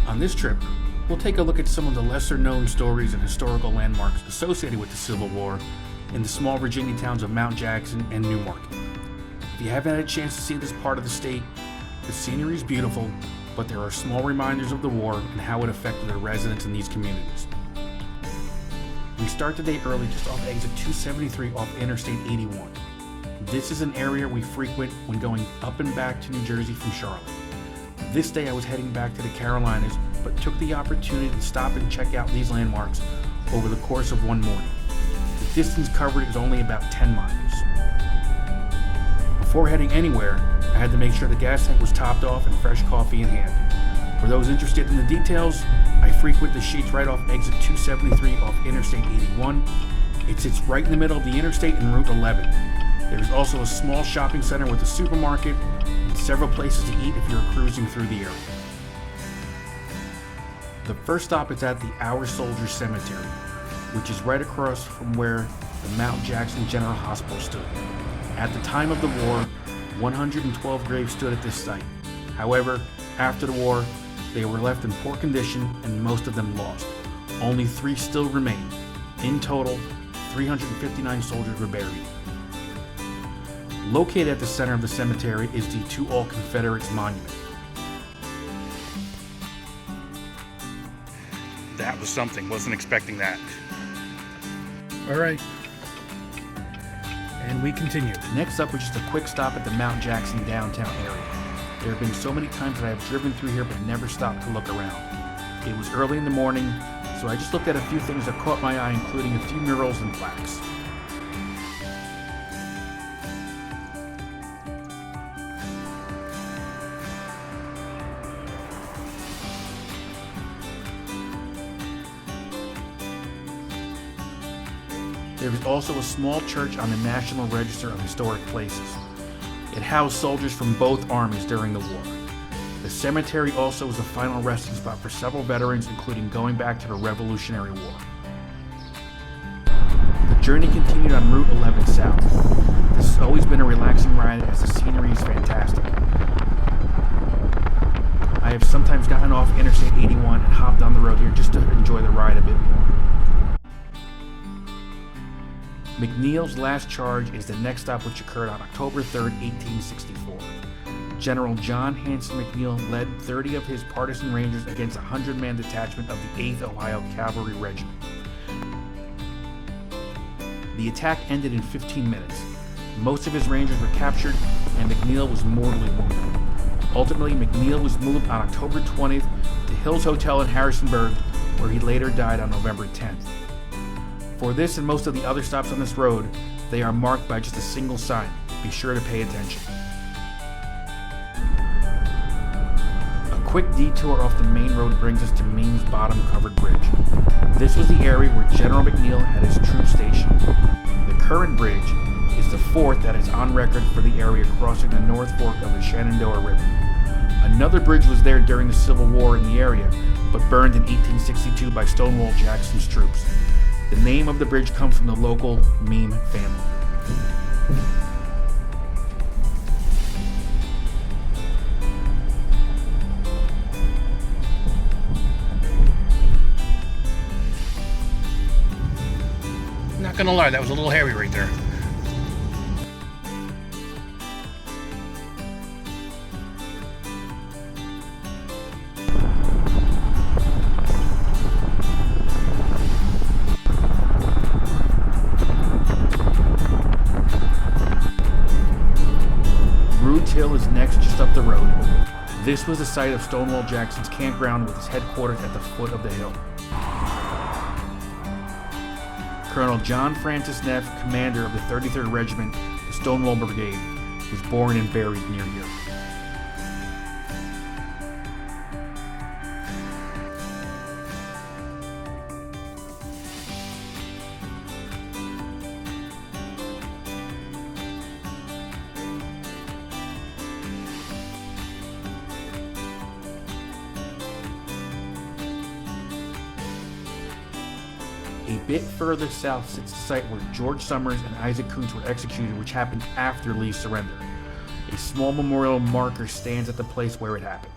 On this trip, we'll take a look at some of the lesser known stories and historical landmarks associated with the Civil War in the small Virginia towns of Mount Jackson and Newmarket. If you haven't had a chance to see this part of the state, the scenery is beautiful, but there are small reminders of the war and how it affected the residents in these communities. We start the day early just off exit 273 off Interstate 81. This is an area we frequent when going up and back to New Jersey from Charlotte. This day I was heading back to the Carolinas, but took the opportunity to stop and check out these landmarks over the course of one morning. The distance covered is only about 10 miles. Before heading anywhere, I had to make sure the gas tank was topped off and fresh coffee in hand. For those interested in the details, I frequent the sheets right off exit 273 off Interstate 81. It sits right in the middle of the interstate and Route 11. There is also a small shopping center with a supermarket and several places to eat if you're cruising through the area. The first stop is at the Our Soldiers Cemetery, which is right across from where the Mount Jackson General Hospital stood. At the time of the war, 112 graves stood at this site. However, after the war, they were left in poor condition and most of them lost. Only 3 still remain. In total, 359 soldiers were buried. Located at the center of the cemetery is the To All Confederates Monument. That was something, wasn't expecting that. All right. And we continue. Next up was just a quick stop at the Mount Jackson downtown area. There have been so many times that I have driven through here but never stopped to look around. It was early in the morning, so I just looked at a few things that caught my eye, including a few murals and plaques. There is also a small church on the National Register of Historic Places. It housed soldiers from both armies during the war. The cemetery also was the final resting spot for several veterans, including going back to the Revolutionary War. The journey continued on Route 11 south. This has always been a relaxing ride as the scenery is fantastic. I have sometimes gotten off Interstate 81 and hopped on the road here just to enjoy the ride a bit more. McNeels' last charge is the next stop, which occurred on October 3, 1864. General John Hanson McNeil led 30 of his partisan rangers against a 100-man detachment of the 8th Ohio Cavalry Regiment. The attack ended in 15 minutes. Most of his rangers were captured, and McNeil was mortally wounded. Ultimately, McNeil was moved on October 20th to Hill's Hotel in Harrisonburg, where he later died on November 10th. For this and most of the other stops on this road, they are marked by just a single sign. Be sure to pay attention. A quick detour off the main road brings us to Means Bottom Covered Bridge. This was the area where General McNeil had his troops stationed. The current bridge is the 4th that is on record for the area crossing the North Fork of the Shenandoah River. Another bridge was there during the Civil War in the area, but burned in 1862 by Stonewall Jackson's troops. The name of the bridge comes from the local Meme family. Not gonna lie, that was a little hairy right there. Hill is next, just up the road. This was the site of Stonewall Jackson's campground with his headquarters at the foot of the hill. Colonel John Francis Neff, commander of the 33rd Regiment, the Stonewall Brigade, was born and buried near here. A bit further south sits the site where George Summers and Isaac Coutts were executed, which happened after Lee's surrender. A small memorial marker stands at the place where it happened.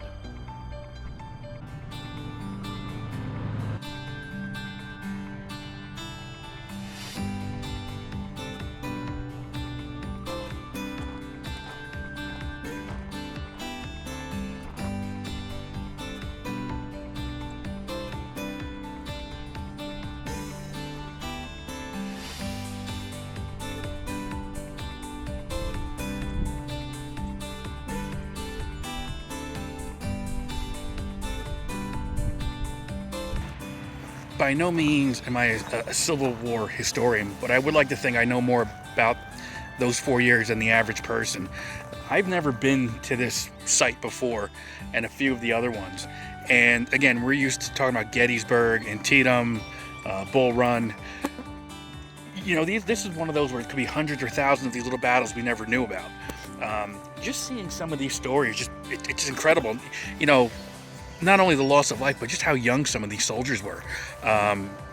by no means am I a Civil War historian, but I would like to think I know more about those 4 years than the average person. I've never been to this site before, and a few of the other ones. And again, we're used to talking about Gettysburg, Antietam, Bull Run. You know, this is one of those where it could be hundreds or thousands of these little battles we never knew about. Just seeing some of these stories, it's just incredible. You know, not only the loss of life, but just how young some of these soldiers were.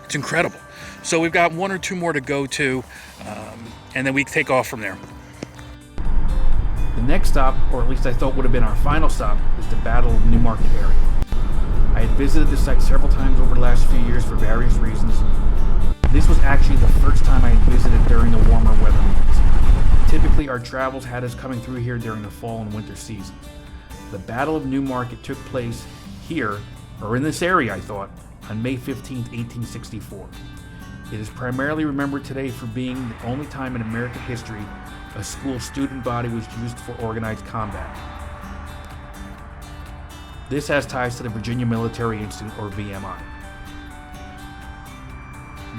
It's incredible. So we've got one or two more to go to, and then we take off from there. The next stop, or at least I thought would have been our final stop, is the Battle of Newmarket area. I had visited the site several times over the last few years for various reasons. This was actually the first time I had visited during the warmer weather months. Typically, our travels had us coming through here during the fall and winter seasons. The Battle of Newmarket took place here, or in this area, I thought, on May 15, 1864. It is primarily remembered today for being the only time in American history a school student body was used for organized combat. This has ties to the Virginia Military Institute, or VMI.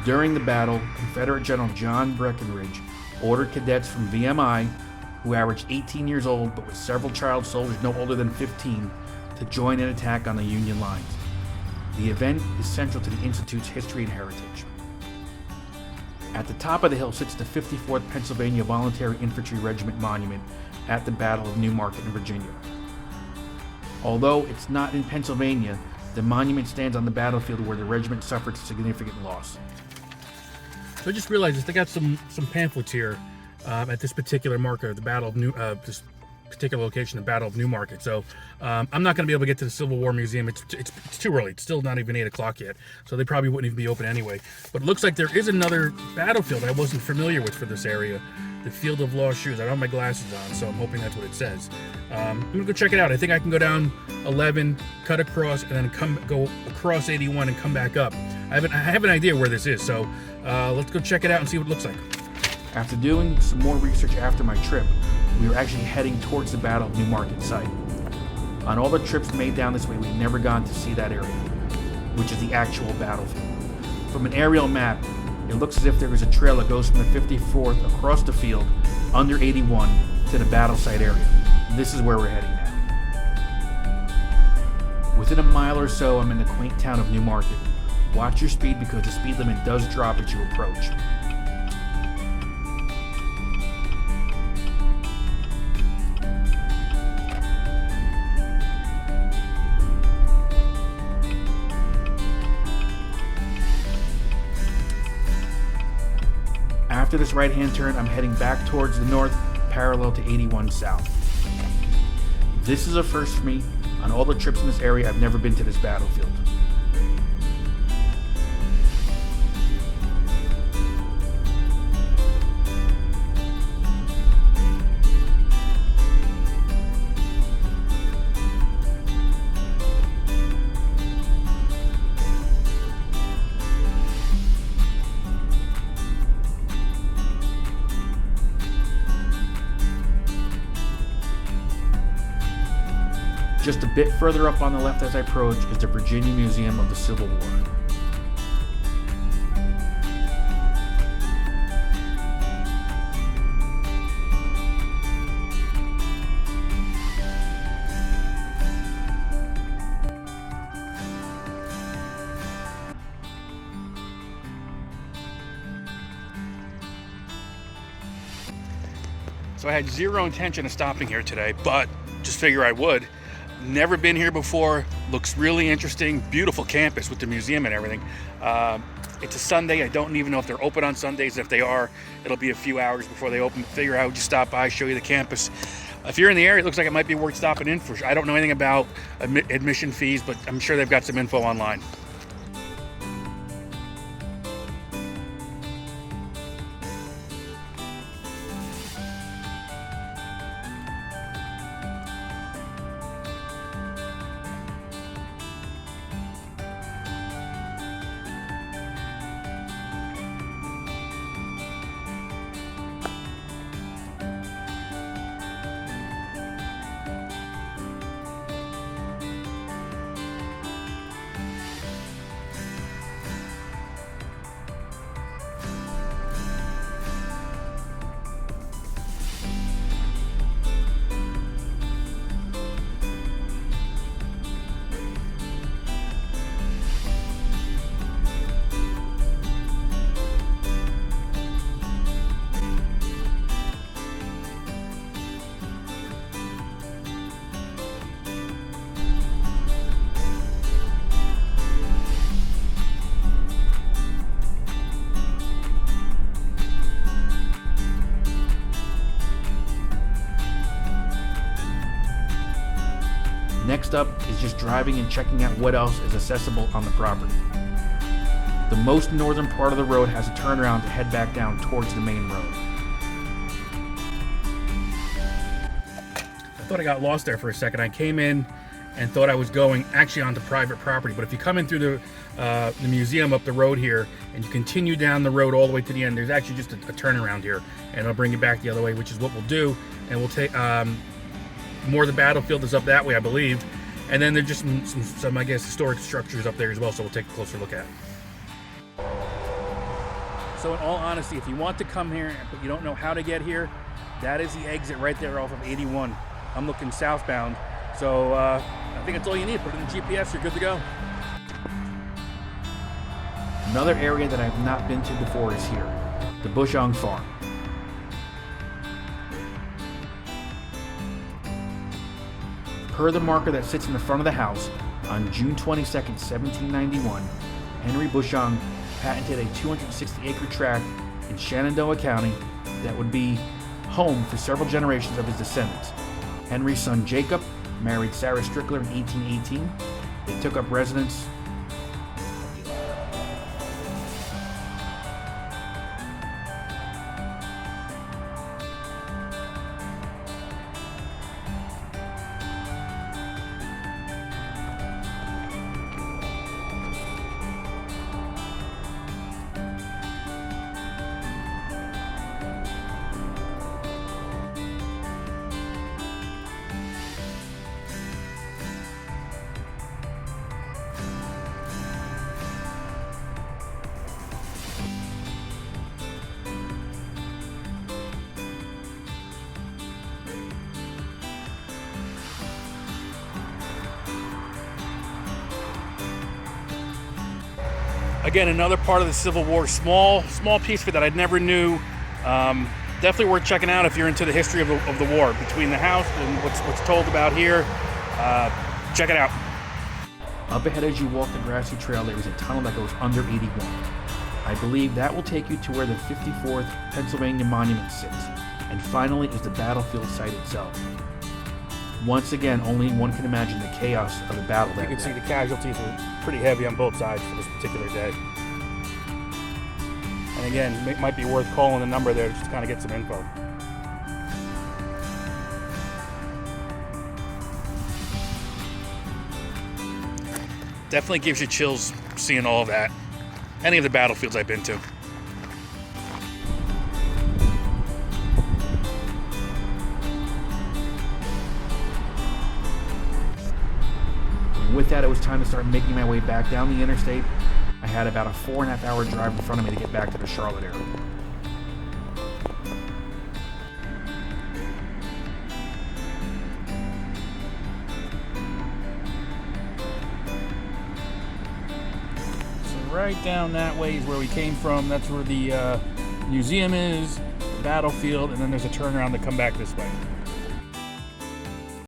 During the battle, Confederate General John Breckinridge ordered cadets from VMI, who averaged 18 years old but with several child soldiers no older than 15, to join an attack on the Union lines. The event is central to the Institute's history and heritage. At the top of the hill sits the 54th Pennsylvania Volunteer Infantry Regiment Monument at the Battle of Newmarket in Virginia. Although it's not in Pennsylvania, the monument stands on the battlefield where the regiment suffered significant loss. So I just realized they got some pamphlets here at this particular marker, the Battle of this particular location, the Battle of Newmarket. So I'm not going to be able to get to the Civil War Museum. It's too early. It's still not even 8 o'clock yet, so they probably wouldn't even be open anyway. But it looks like there is another battlefield I wasn't familiar with for this area, the Field of Lost Shoes. I don't have my glasses on, so I'm hoping that's what it says. I'm going to go check it out. I think I can go down 11, cut across, and then go across 81 and come back up. I have an idea where this is, so let's go check it out and see what it looks like. After doing some more research after my trip, we were actually heading towards the Battle of Newmarket site. On all the trips made down this way, we've never gone to see that area, which is the actual battlefield. From an aerial map, it looks as if there is a trail that goes from the 54th across the field, under 81, to the battle site area. This is where we're heading now. Within a mile or so, I'm in the quaint town of Newmarket. Watch your speed because the speed limit does drop as you approach. After this right-hand turn, I'm heading back towards the north, parallel to 81 south. This is a first for me. On all the trips in this area, I've never been to this battlefield. Just a bit further up on the left as I approach is the Virginia Museum of the Civil War. So I had zero intention of stopping here today, but just figure I would. Never been here before. Looks really interesting. Beautiful campus with the museum and everything. It's a Sunday. I don't even know if they're open on Sundays. If they are, it'll be a few hours before they open. Figure out, just stop by, show you the campus. If you're in the area, it looks like it might be worth stopping in for. I don't know anything about admission fees, but I'm sure they've got some info online. Next up is just driving and checking out what else is accessible on the property. The most northern part of the road has a turnaround to head back down towards the main road. I thought I got lost there for a second. I came in and thought I was going actually onto private property, but if you come in through the museum up the road here and you continue down the road all the way to the end, there's actually just a turnaround here, and I'll bring you back the other way, which is what we'll do. And we'll take more of the battlefield is up that way, I believe, and then there's just some I guess historic structures up there as well, so we'll take a closer look at. So in all honesty, if you want to come here but you don't know how to get here, that is the exit right there off of 81. I'm looking southbound, so I think that's all you need. Put it in the GPS, you're good to go. Another area that I've not been to before is here, the Bushang Farm. Per the marker that sits in the front of the house, on June 22nd, 1791, Henry Bushang patented a 260-acre tract in Shenandoah County that would be home for several generations of his descendants. Henry's son Jacob married Sarah Strickler in 1818. They took up residence Again, another part of the Civil War, small piece of it that I never knew. Definitely worth checking out if you're into the history of the war, between the house and what's told about here. Check it out. Up ahead as you walk the grassy trail, there is a tunnel that goes under 81. I believe that will take you to where the 54th Pennsylvania Monument sits, and finally is the battlefield site itself. Once again, only one can imagine the chaos of the battle that day. You can see the casualties were pretty heavy on both sides for this particular day. And again, it might be worth calling the number there just to kind of get some info. Definitely gives you chills seeing all of that. Any of the battlefields I've been to. With that, it was time to start making my way back down the interstate. I had about a 4.5 hour drive in front of me to get back to the Charlotte area. So right down that way is where we came from. That's where the museum is, the battlefield, and then there's a turnaround to come back this way.